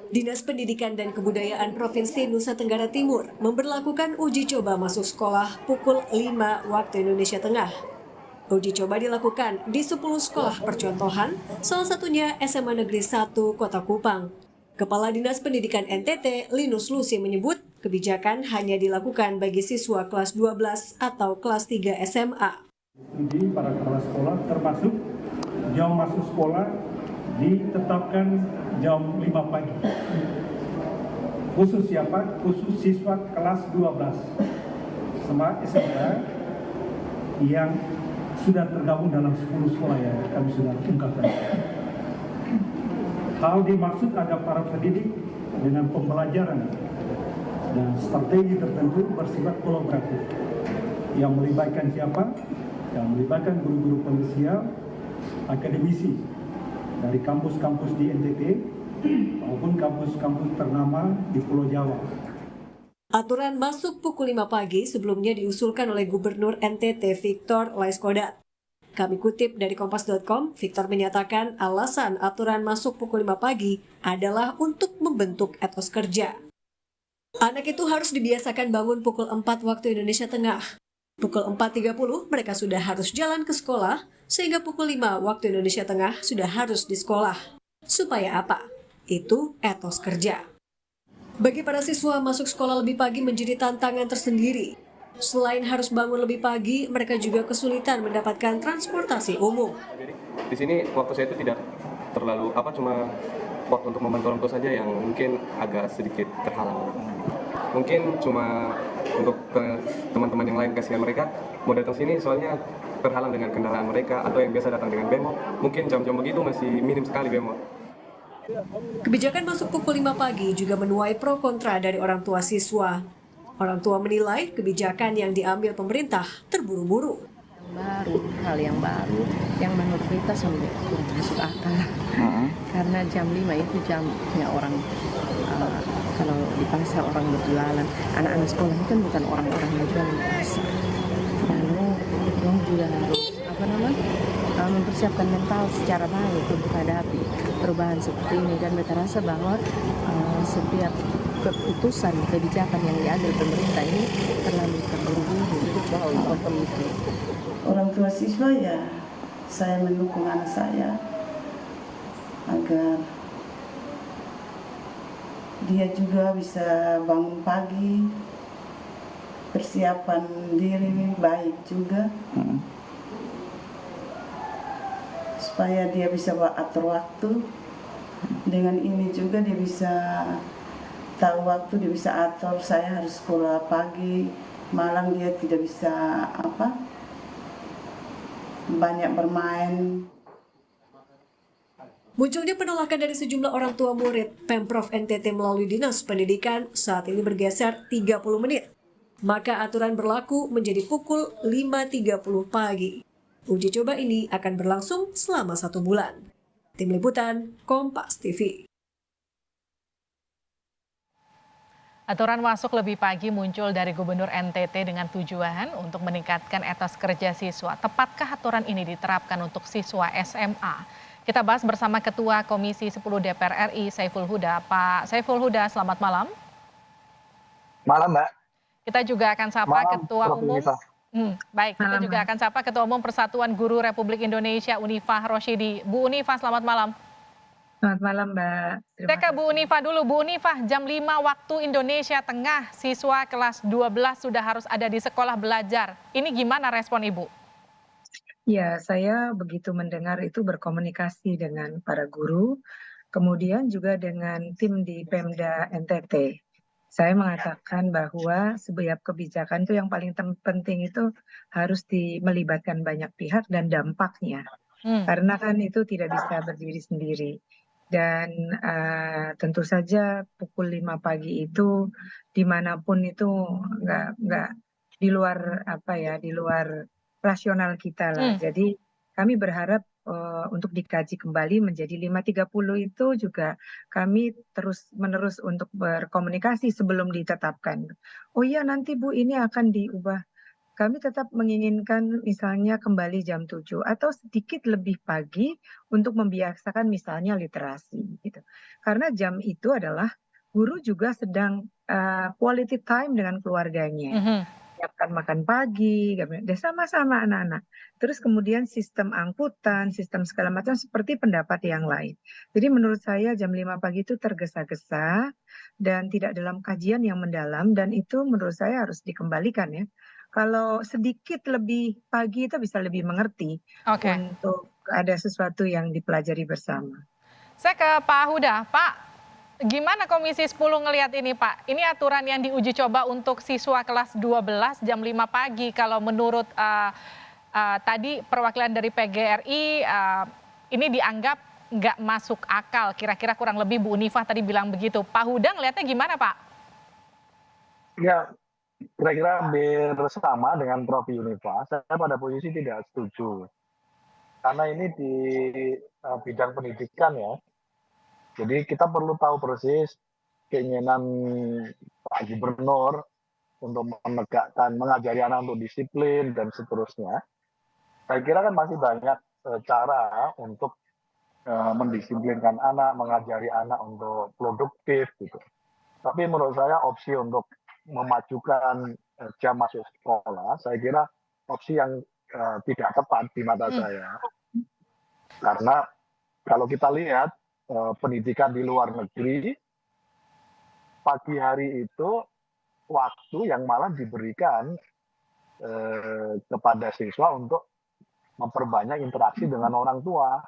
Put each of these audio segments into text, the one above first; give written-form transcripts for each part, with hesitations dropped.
Dinas Pendidikan dan Kebudayaan Provinsi Nusa Tenggara Timur memberlakukan uji coba masuk sekolah pukul 5 waktu Indonesia Tengah. Uji coba dilakukan di 10 sekolah percontohan, salah satunya SMA Negeri 1 Kota Kupang. Kepala Dinas Pendidikan NTT, Linus Lusi menyebut, kebijakan hanya dilakukan bagi siswa kelas 12 atau kelas 3 SMA. Jadi pada kepala sekolah termasuk jam masuk sekolah ditetapkan jam 5 pagi. Khusus siapa? Khusus siswa kelas 12 sama SMA yang sudah tergabung dalam 10 sekolah yang kami sudah ungkapkan. Hal dimaksud ada para pendidik dengan pembelajaran dan strategi tertentu bersifat kolaboratif yang melibatkan siapa? Yang melibatkan guru-guru pengusia, akademisi dari kampus-kampus di NTT maupun kampus-kampus ternama di Pulau Jawa. Aturan masuk pukul 5 pagi sebelumnya diusulkan oleh Gubernur NTT Victor Laiskodat. Kami kutip dari Kompas.com, Victor menyatakan alasan aturan masuk pukul 5 pagi adalah untuk membentuk etos kerja. Anak itu harus dibiasakan bangun pukul 4 waktu Indonesia Tengah. Pukul 4.30 mereka sudah harus jalan ke sekolah, sehingga pukul 5 waktu Indonesia Tengah sudah harus di sekolah. Supaya apa? Itu etos kerja. Bagi para siswa, masuk sekolah lebih pagi menjadi tantangan tersendiri. Selain harus bangun lebih pagi, mereka juga kesulitan mendapatkan transportasi umum. Di sini waktu saya itu tidak terlalu cuma waktu untuk membantu orang tua saja yang mungkin agak sedikit terhalang. Mungkin cuma untuk ke teman-teman yang lain, kasihan mereka mau datang sini soalnya terhalang dengan kendaraan mereka atau yang biasa datang dengan bemo. Mungkin jam-jam begitu masih minim sekali bemo. Kebijakan masuk pukul 5 pagi juga menuai pro kontra dari orang tua siswa. Orang tua menilai kebijakan yang diambil pemerintah terburu-buru. Hal yang baru yang menurut kita sampai masuk akal. Karena jam 5 itu jamnya orang kalau di pasar orang berjualan. Anak-anak sekolah ini kan bukan orang-orang yang jual di pasar. Lalu orang juga harus mempersiapkan mental secara baik untuk hadapi perubahan seperti ini, dan kita rasa bahwa setiap keputusan kebijakan yang diambil pemerintah ini terlalu terburu-buru. Orang tua siswa ya, saya mendukung anak saya agar dia juga bisa bangun pagi, persiapan diri baik juga, supaya dia bisa atur waktu. Dengan ini juga dia bisa tahu waktu, dia bisa atur, saya harus sekolah pagi, malam dia tidak bisa banyak bermain. Munculnya penolakan dari sejumlah orang tua murid, Pemprov NTT melalui Dinas Pendidikan saat ini bergeser 30 menit. Maka aturan berlaku menjadi pukul 5.30 pagi. Uji coba ini akan berlangsung selama 1 bulan. Tim Liputan, Kompas TV. Aturan masuk lebih pagi muncul dari Gubernur NTT dengan tujuan untuk meningkatkan etos kerja siswa. Tepatkah aturan ini diterapkan untuk siswa SMA? Kita bahas bersama Ketua Komisi 10 DPR RI, Saiful Huda. Pak Saiful Huda, selamat malam. Malam, Mbak. Kita juga akan sapa Malam, Ketua Umum. Baik, kita juga akan sapa Ketua Umum Persatuan Guru Republik Indonesia, Unifah Rosyidi. Bu Unifah, selamat malam. Selamat malam, Mbak. Saya ke Bu Unifah dulu. Bu Unifah, jam 5 waktu Indonesia Tengah, siswa kelas 12 sudah harus ada di sekolah belajar. Ini gimana respon Ibu? Ya, saya begitu mendengar itu berkomunikasi dengan para guru, kemudian juga dengan tim di Pemda NTT. Saya mengatakan bahwa setiap kebijakan itu yang paling penting itu harus melibatkan banyak pihak dan dampaknya. Karena kan itu tidak bisa berdiri sendiri. Dan tentu saja pukul 5 pagi itu dimanapun itu nggak di luar di luar rasional kita lah. Jadi kami berharap untuk dikaji kembali menjadi 5.30 itu juga kami terus-menerus untuk berkomunikasi sebelum ditetapkan. Oh iya nanti Bu ini akan diubah kami tetap menginginkan misalnya kembali jam 7 atau sedikit lebih pagi untuk membiasakan misalnya literasi gitu. Karena jam itu adalah guru juga sedang quality time dengan keluarganya. Mhm. Menyiapkan makan pagi, dan sama-sama anak-anak. Terus kemudian sistem angkutan, sistem segala macam seperti pendapat yang lain. Jadi menurut saya jam 5 pagi itu tergesa-gesa dan tidak dalam kajian yang mendalam, dan itu menurut saya harus dikembalikan ya. Kalau sedikit lebih pagi itu bisa lebih mengerti Oke. untuk ada sesuatu yang dipelajari bersama. Saya ke Pak Huda. Pak, gimana Komisi 10 ngelihat ini Pak? Ini aturan yang diuji coba untuk siswa kelas 12 jam 5 pagi. Kalau menurut tadi perwakilan dari PGRI, ini dianggap nggak masuk akal. Kira-kira kurang lebih Bu Unifah tadi bilang begitu. Pak Huda ngelihatnya gimana Pak? Ya, kira-kira hampir sama dengan Prof. Yunifah. Saya pada posisi tidak setuju. Karena ini di bidang pendidikan ya. Jadi kita perlu tahu persis keinginan Pak Gubernur untuk menegakkan, mengajari anak untuk disiplin dan seterusnya. Saya kira kan masih banyak cara untuk mendisiplinkan anak, mengajari anak untuk produktif gitu. Tapi menurut saya opsi untuk memajukan jam masuk sekolah, saya kira opsi yang tidak tepat di mata saya. Karena kalau kita lihat pendidikan di luar negeri, pagi hari itu waktu yang malah diberikan kepada siswa untuk memperbanyak interaksi dengan orang tua.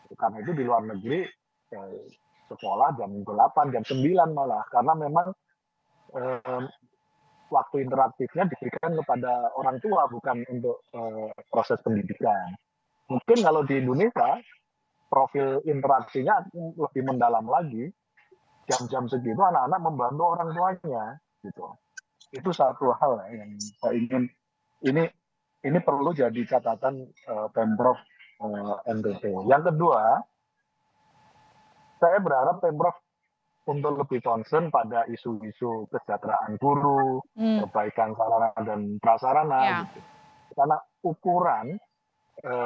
Karena itu di luar negeri sekolah jam 8, jam 9 malah. Karena memang waktu interaktifnya diberikan kepada orang tua, bukan untuk proses pendidikan. Mungkin kalau di Indonesia, profil interaksinya lebih mendalam lagi. Jam-jam segitu anak-anak membantu orang tuanya. Gitu. Itu satu hal yang saya ingin, ini perlu jadi catatan Pemprov NTT. Yang kedua, saya berharap Pemprov untuk lebih concern pada isu-isu kesejahteraan guru, perbaikan sarana dan prasarana, gitu. Karena ukuran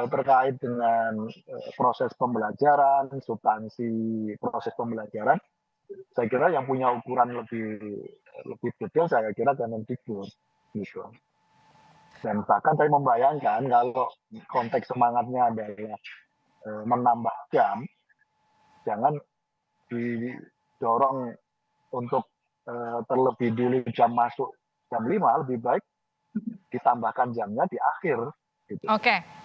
terkait dengan proses pembelajaran, substansi proses pembelajaran, saya kira yang punya ukuran lebih detail saya kira Kemendikbud, gitu. Dan bahkan saya membayangkan kalau konteks semangatnya adalah menambah jam, jangan didorong untuk terlebih dulu jam masuk jam 5, lebih baik ditambahkan jamnya di akhir. Gitu. Oke.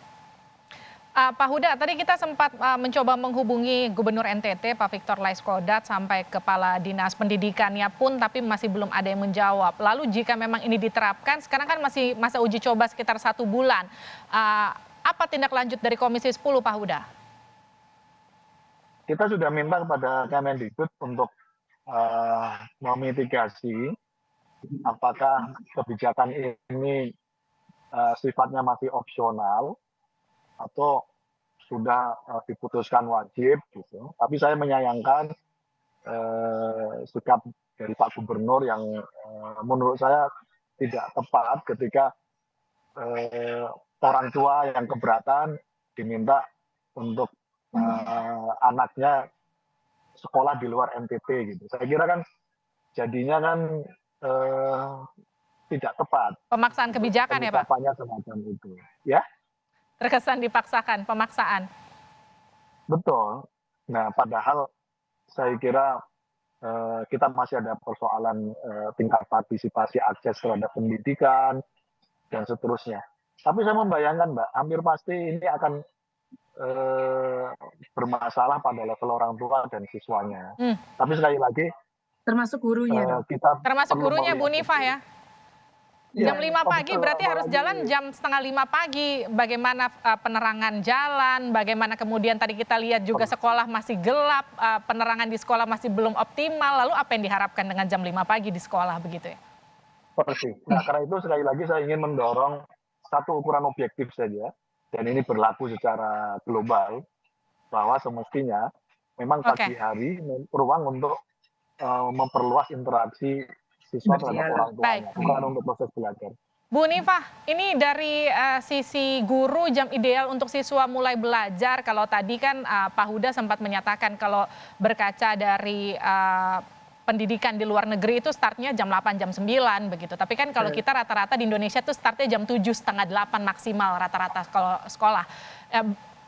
Pak Huda, tadi kita sempat mencoba menghubungi Gubernur NTT, Pak Victor Laiskodat, sampai Kepala Dinas Pendidikannya pun, tapi masih belum ada yang menjawab. Lalu jika memang ini diterapkan, sekarang kan masih masa uji coba sekitar 1 bulan. Apa tindak lanjut dari Komisi 10, Pak Huda? Kita sudah minta kepada Kemendikbud untuk memitigasi apakah kebijakan ini sifatnya masih opsional atau sudah diputuskan wajib gitu. Tapi saya menyayangkan sikap dari Pak Gubernur yang menurut saya tidak tepat ketika orang tua yang keberatan diminta untuk anaknya sekolah di luar NTT gitu. Saya kira kan jadinya kan tidak tepat. Pemaksaan kebijakan ya Pak? Semacam itu. Ya. Terkesan dipaksakan, pemaksaan. Betul. Nah, padahal saya kira kita masih ada persoalan tingkat partisipasi akses terhadap pendidikan dan seterusnya. Tapi saya membayangkan, Mbak, hampir pasti ini akan bermasalah pada level orang tua dan siswanya. Tapi sekali lagi, termasuk gurunya. Termasuk gurunya, Bu Unifah ya? Jam 5 pagi berarti harus jalan jam 4:30 pagi. Bagaimana penerangan jalan, bagaimana kemudian tadi kita lihat juga sekolah masih gelap, penerangan di sekolah masih belum optimal. Lalu apa yang diharapkan dengan jam 5 pagi di sekolah begitu ya? Persis. Nah, karena itu sekali lagi saya ingin mendorong satu ukuran objektif saja, dan ini berlaku secara global, bahwa semestinya memang pagi hari ruang untuk memperluas interaksi siswa terhadap orang tuanya, bukan untuk proses belajar. Bu Nifah, ini dari sisi guru jam ideal untuk siswa mulai belajar. Kalau tadi kan Pak Huda sempat menyatakan kalau berkaca dari pendidikan di luar negeri itu startnya jam 8, jam 9 begitu. Tapi kan kalau kita rata-rata di Indonesia tuh startnya jam 7, setengah 8 maksimal rata-rata kalau sekolah.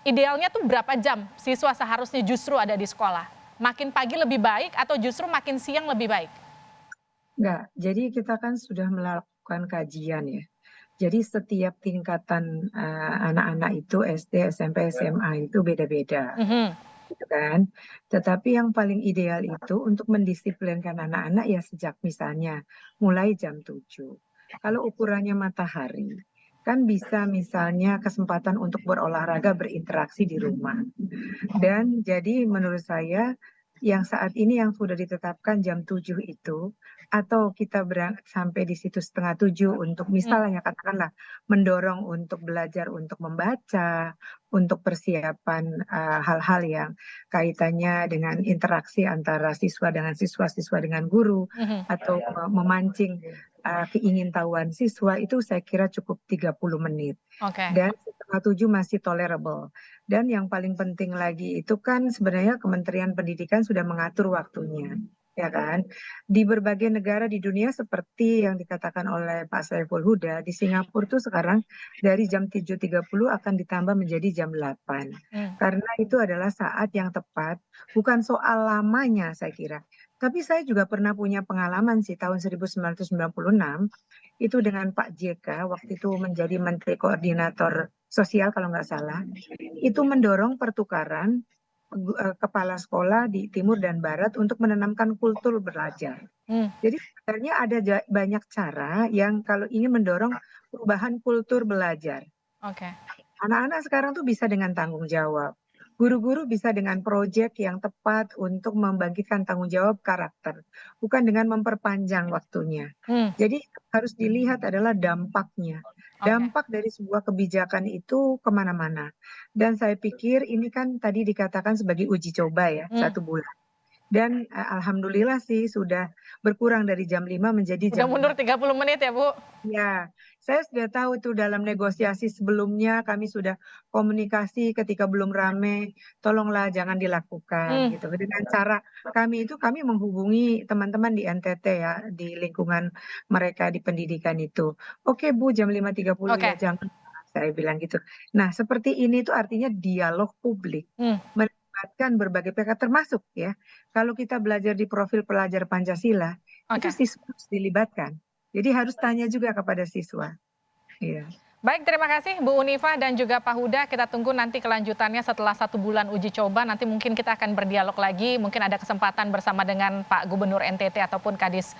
Idealnya tuh berapa jam siswa seharusnya justru ada di sekolah? Makin pagi lebih baik atau justru makin siang lebih baik? Enggak, jadi kita kan sudah melakukan kajian ya. Jadi setiap tingkatan anak-anak itu SD, SMP, SMA itu beda-beda. Gitu kan. Tetapi yang paling ideal itu untuk mendisiplinkan anak-anak ya sejak misalnya mulai jam 7. Kalau ukurannya matahari, kan bisa misalnya kesempatan untuk berolahraga, berinteraksi di rumah. Dan jadi menurut saya yang saat ini yang sudah ditetapkan jam 7 itu, atau kita berangkat sampai di situ setengah 7 untuk misalnya katakanlah mendorong untuk belajar untuk membaca, untuk persiapan hal-hal yang kaitannya dengan interaksi antara siswa dengan guru, atau memancing keingintahuan siswa, itu saya kira cukup 30 menit. Dan setengah 7 masih tolerable. Dan yang paling penting lagi itu kan sebenarnya Kementerian Pendidikan sudah mengatur waktunya. Ya kan, di berbagai negara di dunia seperti yang dikatakan oleh Pak Saiful Huda, di Singapura tuh sekarang dari jam 7.30 akan ditambah menjadi jam 8. Karena itu adalah saat yang tepat, bukan soal lamanya saya kira. Tapi saya juga pernah punya pengalaman sih tahun 1996, itu dengan Pak JK, waktu itu menjadi Menteri Koordinator Sosial kalau nggak salah, itu mendorong pertukaran kepala sekolah di timur dan barat untuk menanamkan kultur belajar. Jadi sebenarnya ada banyak cara yang kalau ingin mendorong perubahan kultur belajar. Anak-anak sekarang tuh bisa dengan tanggung jawab. Guru-guru bisa dengan proyek yang tepat untuk membangkitkan tanggung jawab karakter, bukan dengan memperpanjang waktunya. Jadi harus dilihat adalah dampaknya. Dampak dari sebuah kebijakan itu kemana-mana. Dan saya pikir ini kan tadi dikatakan sebagai uji coba ya, 1 bulan. Dan alhamdulillah sih sudah berkurang dari jam 5 menjadi Udah jam mundur 30 menit ya Bu? Ya, saya sudah tahu tuh dalam negosiasi sebelumnya kami sudah komunikasi ketika belum rame, tolonglah jangan dilakukan gitu. Dengan cara kami menghubungi teman-teman di NTT ya, di lingkungan mereka di pendidikan itu. Oke Bu, jam 5.30 ya jangan, saya bilang gitu. Nah, seperti ini tuh artinya dialog publik. Melibatkan berbagai pihak termasuk ya. Kalau kita belajar di profil pelajar Pancasila, itu siswa harus dilibatkan. Jadi harus tanya juga kepada siswa. Iya. Baik, terima kasih Bu Unifah dan juga Pak Huda. Kita tunggu nanti kelanjutannya setelah 1 bulan uji coba. Nanti mungkin kita akan berdialog lagi. Mungkin ada kesempatan bersama dengan Pak Gubernur NTT ataupun Kadis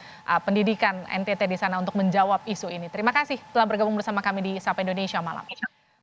Pendidikan NTT di sana untuk menjawab isu ini. Terima kasih telah bergabung bersama kami di Sapa Indonesia Malam.